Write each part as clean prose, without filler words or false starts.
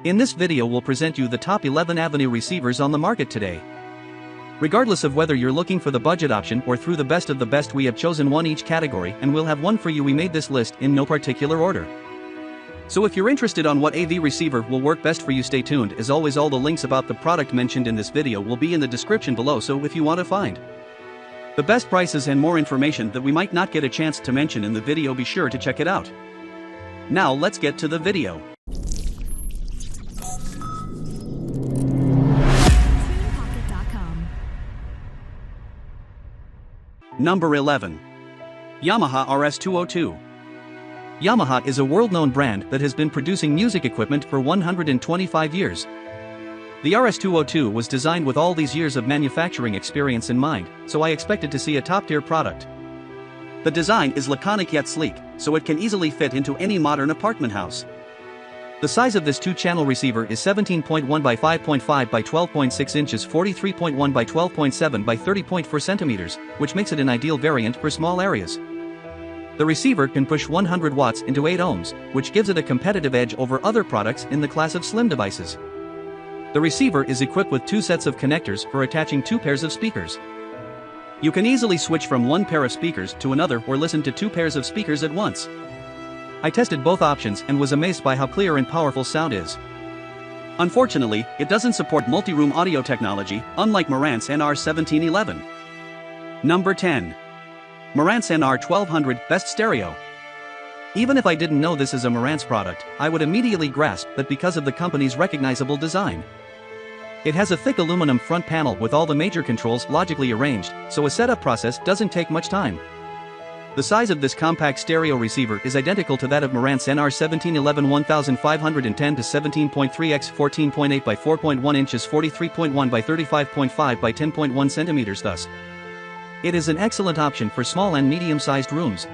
In this video we'll present you the top 11 Avenue receivers on the market today. Regardless of whether you're looking for the budget option or through the best of the best, we have chosen one each category and we'll have one for you. We made this list in no particular order. So if you're interested on what AV receiver will work best for you, stay tuned. As always, all the links about the product mentioned in this video will be in the description below, so if you want to find the best prices and more information that we might not get a chance to mention in the video, be sure to check it out. Now let's get to the video. Number 11. Yamaha RS202. Yamaha is a world-known brand that has been producing music equipment for 125 years. The RS202 was designed with all these years of manufacturing experience in mind, so I expected to see a top-tier product. The design is laconic yet sleek, so it can easily fit into any modern apartment house. The size of this 2-channel receiver is 17.1 by 5.5 by 12.6 inches, 43.1 by 12.7 by 30.4 centimeters, which makes it an ideal variant for small areas. The receiver can push 100 watts into 8 ohms, which gives it a competitive edge over other products in the class of slim devices. The receiver is equipped with 2 sets of connectors for attaching 2 pairs of speakers. You can easily switch from one pair of speakers to another or listen to 2 pairs of speakers at once. I tested both options and was amazed by how clear and powerful sound is. Unfortunately, it doesn't support multi-room audio technology, unlike Marantz NR1711. Number 10. Marantz NR1200 Best Stereo. Even if I didn't know this is a Marantz product, I would immediately grasp that because of the company's recognizable design. It has a thick aluminum front panel with all the major controls logically arranged, so a setup process doesn't take much time. The size of this compact stereo receiver is identical to that of Marantz NR1711 to 17.3 x 14.8 by 4.1 inches, 43.1 by 35.5 by 10.1 centimeters. Thus, it is an excellent option for small and medium-sized rooms.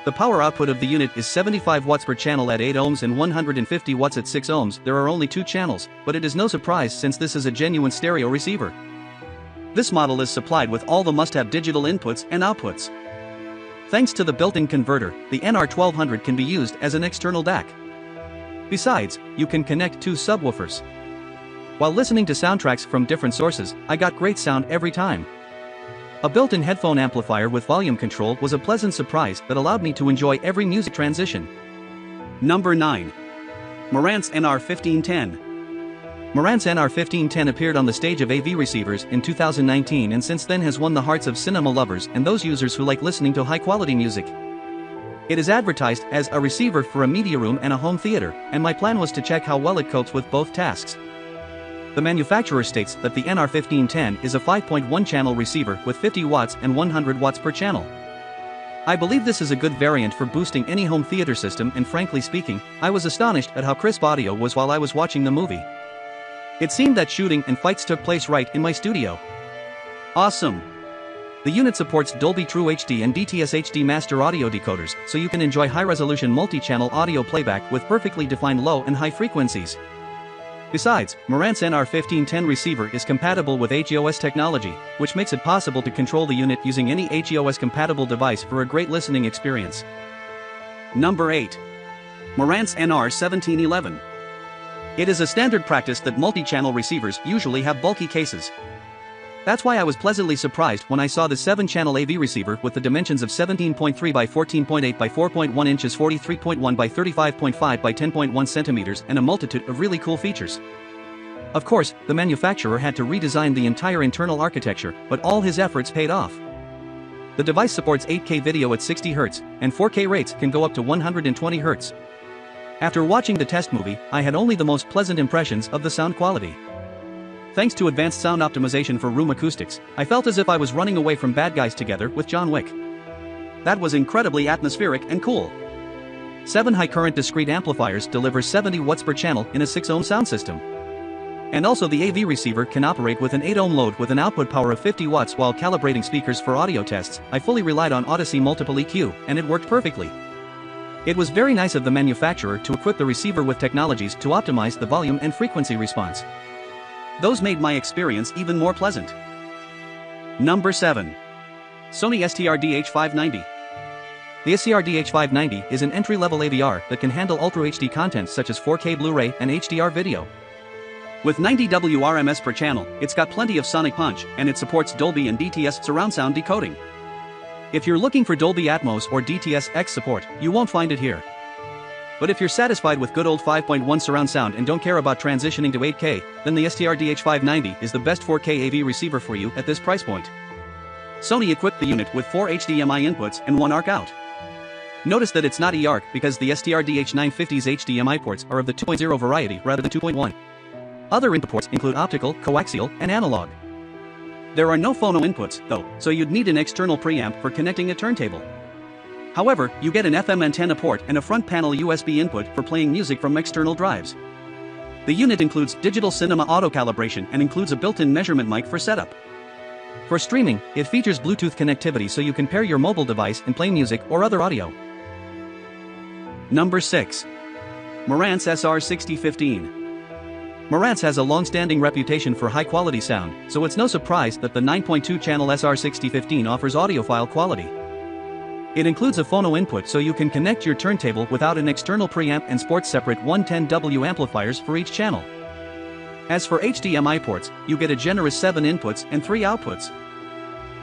The power output of the unit is 75 watts per channel at 8 ohms and 150 watts at 6 ohms. There are only 2 channels, but it is no surprise since this is a genuine stereo receiver. This model is supplied with all the must-have digital inputs and outputs. Thanks to the built-in converter, the NR1200 can be used as an external DAC. Besides, you can connect 2 subwoofers. While listening to soundtracks from different sources, I got great sound every time. A built-in headphone amplifier with volume control was a pleasant surprise that allowed me to enjoy every music transition. Number 9. Marantz NR1510. Marantz NR1510 appeared on the stage of AV receivers in 2019 and since then has won the hearts of cinema lovers and those users who like listening to high-quality music. It is advertised as a receiver for a media room and a home theater, and my plan was to check how well it copes with both tasks. The manufacturer states that the NR1510 is a 5.1-channel receiver with 50 watts and 100 watts per channel. I believe this is a good variant for boosting any home theater system, and frankly speaking, I was astonished at how crisp audio was while I was watching the movie. It seemed that shooting and fights took place right in my studio. Awesome! The unit supports Dolby True HD and DTS HD master audio decoders, so you can enjoy high-resolution multi-channel audio playback with perfectly defined low and high frequencies. Besides, Marantz NR1510 receiver is compatible with HEOS technology, which makes it possible to control the unit using any HEOS-compatible device for a great listening experience. Number 8. Marantz NR1711. It is a standard practice that multi-channel receivers usually have bulky cases. That's why I was pleasantly surprised when I saw the 7-channel AV receiver with the dimensions of 17.3 by 14.8 by 4.1 inches, 43.1 by 35.5 by 10.1 centimeters, and a multitude of really cool features. Of course, the manufacturer had to redesign the entire internal architecture, but all his efforts paid off. The device supports 8K video at 60 Hz, and 4K rates can go up to 120 Hz. After watching the test movie, I had only the most pleasant impressions of the sound quality. Thanks to advanced sound optimization for room acoustics, I felt as if I was running away from bad guys together with John Wick. That was incredibly atmospheric and cool. 7 high-current discrete amplifiers deliver 70 watts per channel in a 6-ohm sound system. And also the AV receiver can operate with an 8-ohm load with an output power of 50 watts while calibrating speakers for audio tests. I fully relied on Odyssey Multiple EQ, and it worked perfectly. It was very nice of the manufacturer to equip the receiver with technologies to optimize the volume and frequency response. Those made my experience even more pleasant. Number 7. Sony STRDH590. The STRDH590 is an entry-level AVR that can handle Ultra HD content such as 4K Blu-ray and HDR video. With 90 WRMS per channel, it's got plenty of sonic punch, and it supports Dolby and DTS surround sound decoding. If you're looking for Dolby Atmos or DTS-X support, you won't find it here. But if you're satisfied with good old 5.1 surround sound and don't care about transitioning to 8K, then the STRDH590 is the best 4K AV receiver for you at this price point. Sony equipped the unit with 4 HDMI inputs and 1 ARC out. Notice that it's not eARC because the STRDH950's HDMI ports are of the 2.0 variety rather than 2.1. Other input ports include optical, coaxial, and analog. There are no phono inputs, though, so you'd need an external preamp for connecting a turntable. However, you get an FM antenna port and a front panel USB input for playing music from external drives. The unit includes digital cinema auto calibration and includes a built-in measurement mic for setup. For streaming, it features Bluetooth connectivity so you can pair your mobile device and play music or other audio. Number 6. Marantz SR6015. Marantz has a long-standing reputation for high-quality sound, so it's no surprise that the 9.2-channel SR6015 offers audiophile quality. It includes a phono input so you can connect your turntable without an external preamp and sports separate 110W amplifiers for each channel. As for HDMI ports, you get a generous 7 inputs and 3 outputs.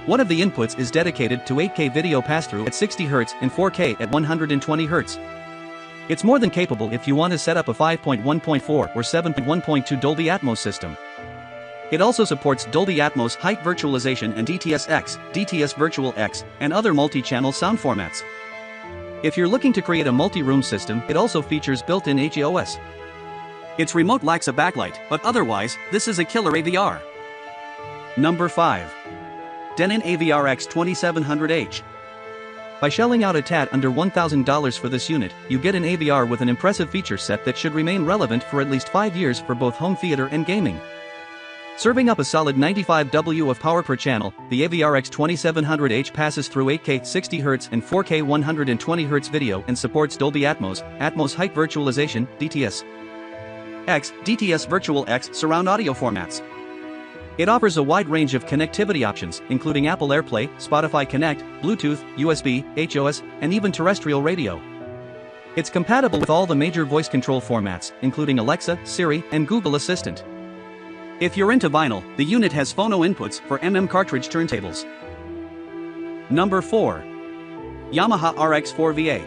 One of the inputs is dedicated to 8K video pass-through at 60 Hz and 4K at 120 Hz. It's more than capable if you want to set up a 5.1.4 or 7.1.2 Dolby Atmos system. It also supports Dolby Atmos height virtualization and DTS-X, DTS Virtual X, and other multi-channel sound formats. If you're looking to create a multi-room system, it also features built-in HEOS. Its remote lacks a backlight, but otherwise, this is a killer AVR. Number 5. Denon AVR-X2700H. By shelling out a tad under $1,000 for this unit, you get an AVR with an impressive feature set that should remain relevant for at least 5 years for both home theater and gaming. Serving up a solid 95 W of power per channel, the AVR-X2700H passes through 8K 60 Hz and 4K 120 Hz video and supports Dolby Atmos, Atmos height virtualization, DTS-X, DTS Virtual X surround audio formats. It offers a wide range of connectivity options, including Apple AirPlay, Spotify Connect, Bluetooth, USB, HOS, and even terrestrial radio. It's compatible with all the major voice control formats, including Alexa, Siri, and Google Assistant. If you're into vinyl, the unit has phono inputs for cartridge turntables. Number 4. Yamaha RX-4VA.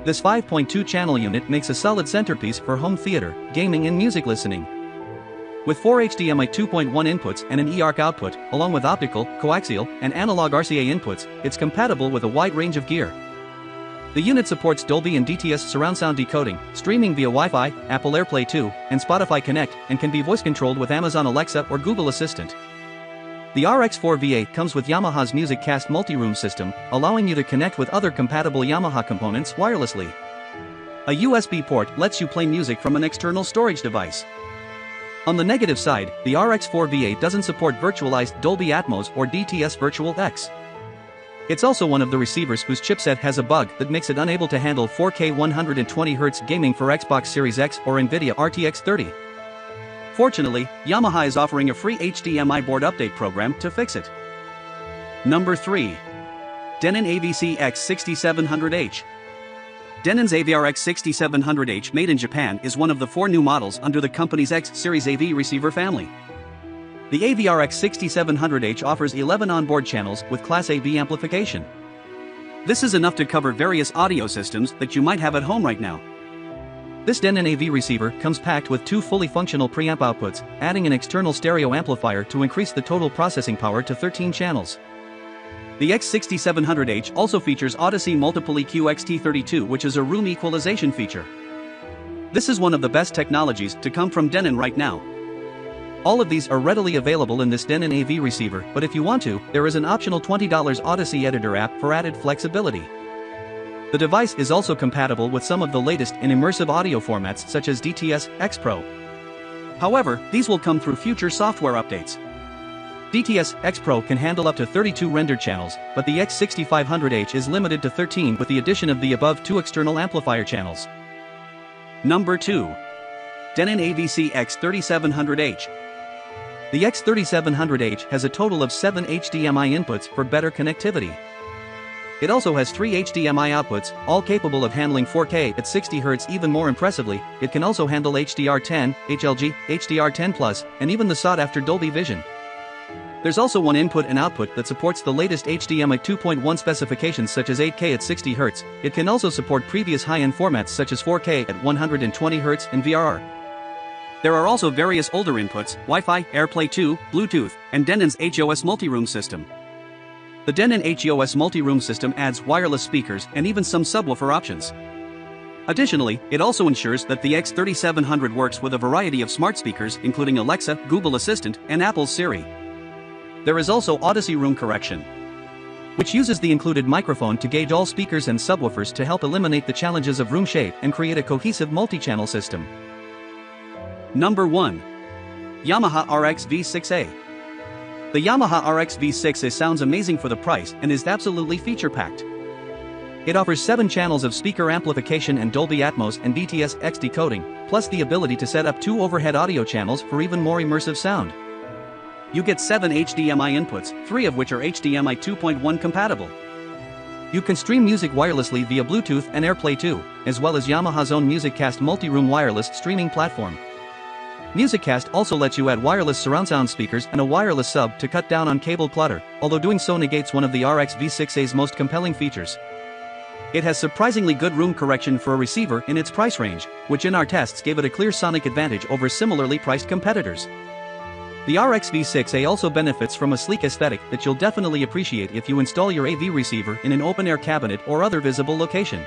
This 5.2-channel unit makes a solid centerpiece for home theater, gaming and music listening. With 4 HDMI 2.1 inputs and an eARC output, along with optical, coaxial, and analog RCA inputs, it's compatible with a wide range of gear. The unit supports Dolby and DTS surround sound decoding, streaming via Wi-Fi, Apple AirPlay 2, and Spotify Connect, and can be voice-controlled with Amazon Alexa or Google Assistant. The RX-4VA comes with Yamaha's MusicCast multi-room system, allowing you to connect with other compatible Yamaha components wirelessly. A USB port lets you play music from an external storage device. On the negative side, the RX-4VA doesn't support virtualized Dolby Atmos or DTS Virtual X. It's also one of the receivers whose chipset has a bug that makes it unable to handle 4K 120 Hz gaming for Xbox Series X or NVIDIA RTX 30. Fortunately, Yamaha is offering a free HDMI board update program to fix it. Number 3. Denon AVC-X6700H. Denon's AVR-X6700H made in Japan is one of the 4 new models under the company's X Series AV receiver family. The AVR-X6700H offers 11 onboard channels with Class AV amplification. This is enough to cover various audio systems that you might have at home right now. This Denon AV receiver comes packed with 2 fully functional preamp outputs, adding an external stereo amplifier to increase the total processing power to 13 channels. The X6700H also features Odyssey Multiple EQ XT32, which is a room equalization feature. This is one of the best technologies to come from Denon right now. All of these are readily available in this Denon AV receiver, but if you want to, there is an optional $20 Odyssey Editor app for added flexibility. The device is also compatible with some of the latest in immersive audio formats such as DTS-X Pro. However, these will come through future software updates. DTS-X Pro can handle up to 32 rendered channels, but the X6500H is limited to 13 with the addition of the above 2 external amplifier channels. Number 2. Denon AVC-X3700H. The X3700H has a total of 7 HDMI inputs for better connectivity. It also has 3 HDMI outputs, all capable of handling 4K at 60 Hz. Even more impressively, it can also handle HDR10, HLG, HDR10+, and even the sought-after Dolby Vision. There's also one input and output that supports the latest HDMI 2.1 specifications such as 8K at 60 Hz. It can also support previous high-end formats such as 4K at 120 Hz and VRR. There are also various older inputs, Wi-Fi, AirPlay 2, Bluetooth, and Denon's HOS multi-room system. The Denon HOS multi-room system adds wireless speakers and even some subwoofer options. Additionally, it also ensures that the X3700 works with a variety of smart speakers including Alexa, Google Assistant, and Apple's Siri. There is also Odyssey Room Correction, which uses the included microphone to gauge all speakers and subwoofers to help eliminate the challenges of room shape and create a cohesive multi-channel system. Number 1. Yamaha RX-V6A. The Yamaha RX-V6A sounds amazing for the price and is absolutely feature-packed. It offers 7 channels of speaker amplification and Dolby Atmos and DTS-X decoding, plus the ability to set up 2 overhead audio channels for even more immersive sound. You get 7 HDMI inputs, 3 of which are HDMI 2.1 compatible. You can stream music wirelessly via Bluetooth and AirPlay 2, as well as Yamaha's own MusicCast multi-room wireless streaming platform. MusicCast also lets you add wireless surround sound speakers and a wireless sub to cut down on cable clutter, although doing so negates one of the RX-V6A's most compelling features. It has surprisingly good room correction for a receiver in its price range, which in our tests gave it a clear sonic advantage over similarly priced competitors. The RX-V6A also benefits from a sleek aesthetic that you'll definitely appreciate if you install your AV receiver in an open-air cabinet or other visible location.